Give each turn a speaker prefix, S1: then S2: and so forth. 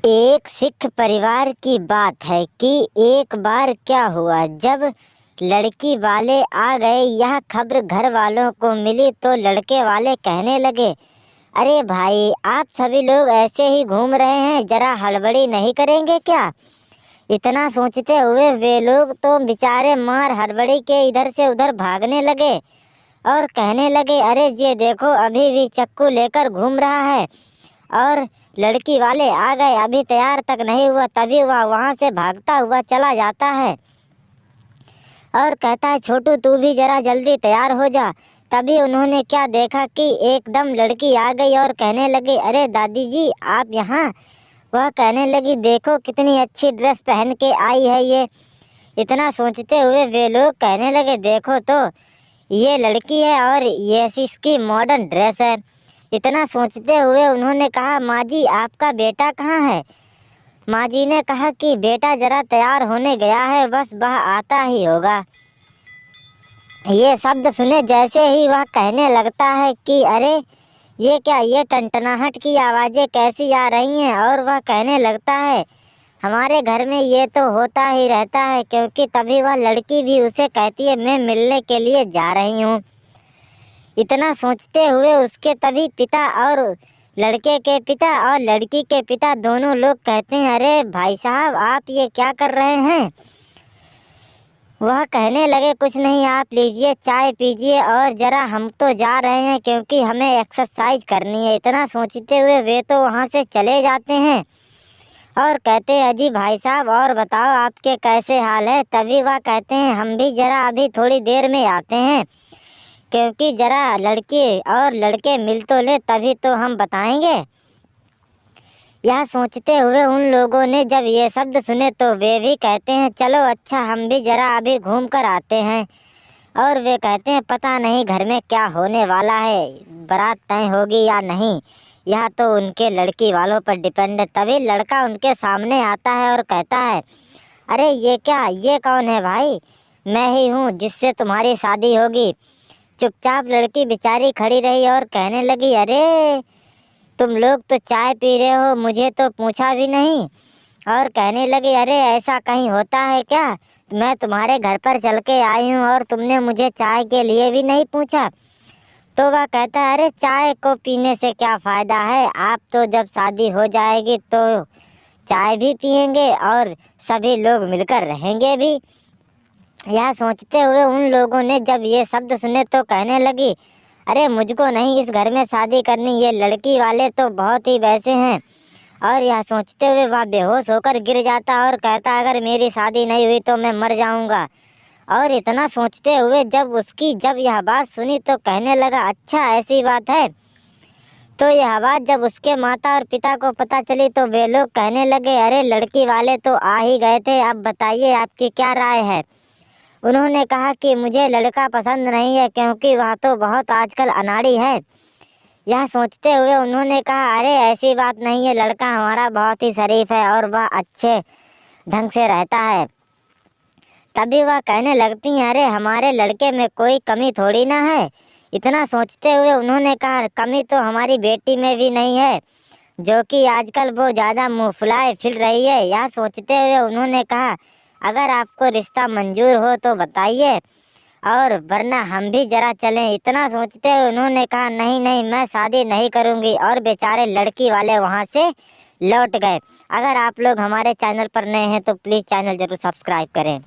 S1: एक सिख परिवार की बात है कि एक बार क्या हुआ, जब लड़की वाले आ गए। यह खबर घर वालों को मिली तो लड़के वाले कहने लगे, अरे भाई, आप सभी लोग ऐसे ही घूम रहे हैं, जरा हड़बड़ी नहीं करेंगे क्या। इतना सोचते हुए वे लोग तो बेचारे मार हड़बड़ी के इधर से उधर भागने लगे और कहने लगे, अरे ये देखो, अभी भी चक्कू लेकर घूम रहा है और लड़की वाले आ गए, अभी तैयार तक नहीं हुआ, तभी वह वहाँ से भागता हुआ चला जाता है और कहता है, छोटू तू भी जरा जल्दी तैयार हो जा। तभी उन्होंने क्या देखा कि एकदम लड़की आ गई और कहने लगे, अरे दादी जी आप यहाँ। वह कहने लगी, देखो कितनी अच्छी ड्रेस पहन के आई है ये। इतना सोचते हुए वे लोग कहने लगे, देखो तो ये लड़की है और ये इसकी मॉडर्न ड्रेस है। इतना सोचते हुए उन्होंने कहा, माँ जी आपका बेटा कहाँ है। माँ जी ने कहा कि बेटा जरा तैयार होने गया है, बस वह आता ही होगा। ये शब्द सुने जैसे ही वह कहने लगता है कि अरे ये क्या, ये टनटनाहट की आवाज़ें कैसी आ रही हैं। और वह कहने लगता है, हमारे घर में ये तो होता ही रहता है, क्योंकि तभी वह लड़की भी उसे कहती है, मैं मिलने के लिए जा रही हूँ। इतना सोचते हुए उसके तभी पिता और लड़के के पिता और लड़की के पिता दोनों लोग कहते हैं, अरे भाई साहब आप ये क्या कर रहे हैं। वह कहने लगे, कुछ नहीं, आप लीजिए चाय पीजिए और ज़रा हम तो जा रहे हैं क्योंकि हमें एक्सरसाइज करनी है। इतना सोचते हुए वे तो वहाँ से चले जाते हैं और कहते हैं, अजी भाई साहब और बताओ आपके कैसे हाल है। तभी वह कहते हैं, हम भी ज़रा अभी थोड़ी देर में आते हैं, क्योंकि ज़रा लड़की और लड़के मिल तो ले तभी तो हम बताएंगे। यह सोचते हुए उन लोगों ने जब ये शब्द सुने तो वे भी कहते हैं, चलो अच्छा हम भी ज़रा अभी घूम कर आते हैं। और वे कहते हैं, पता नहीं घर में क्या होने वाला है, बारात तय होगी या नहीं, यह तो उनके लड़की वालों पर डिपेंड है। तभी लड़का उनके सामने आता है और कहता है, अरे ये क्या, ये कौन है भाई। मैं ही हूँ जिससे तुम्हारी शादी होगी। चुपचाप लड़की बेचारी खड़ी रही और कहने लगी, अरे तुम लोग तो चाय पी रहे हो, मुझे तो पूछा भी नहीं। और कहने लगे, अरे ऐसा कहीं होता है क्या, मैं तुम्हारे घर पर चल के आई हूँ और तुमने मुझे चाय के लिए भी नहीं पूछा। तो वह कहता है, अरे चाय को पीने से क्या फ़ायदा है, आप तो जब शादी हो जाएगी तो चाय भी पियेंगे और सभी लोग मिलकर रहेंगे भी। यह सोचते हुए उन लोगों ने जब ये शब्द सुने तो कहने लगी, अरे मुझको नहीं इस घर में शादी करनी, ये लड़की वाले तो बहुत ही वैसे हैं। और यह सोचते हुए वह बेहोश होकर गिर जाता और कहता, अगर मेरी शादी नहीं हुई तो मैं मर जाऊंगा। और इतना सोचते हुए जब यह बात सुनी तो कहने लगा, अच्छा ऐसी बात है। तो यह बात जब उसके माता और पिता को पता चली तो वे लोग कहने लगे, अरे लड़की वाले तो आ ही गए थे, अब बताइए आपकी क्या राय है। उन्होंने कहा कि मुझे लड़का पसंद नहीं है, क्योंकि वह तो बहुत आजकल अनाड़ी है। यह सोचते हुए उन्होंने कहा, अरे ऐसी बात नहीं है, लड़का हमारा बहुत ही शरीफ है और वह अच्छे ढंग से रहता है। तभी वह कहने लगती हैं, अरे हमारे लड़के में कोई कमी थोड़ी ना है। इतना सोचते हुए उन्होंने कहा, कमी तो हमारी बेटी में भी नहीं है, जो कि आजकल वो ज़्यादा मुँह फुलाए फिर रही है। यह सोचते हुए उन्होंने कहा, अगर आपको रिश्ता मंजूर हो तो बताइए और वरना हम भी जरा चलें। इतना सोचते हुए उन्होंने कहा, नहीं नहीं, मैं शादी नहीं करूंगी। और बेचारे लड़की वाले वहां से लौट गए। अगर आप लोग हमारे चैनल पर नए हैं तो प्लीज़ चैनल ज़रूर सब्सक्राइब करें।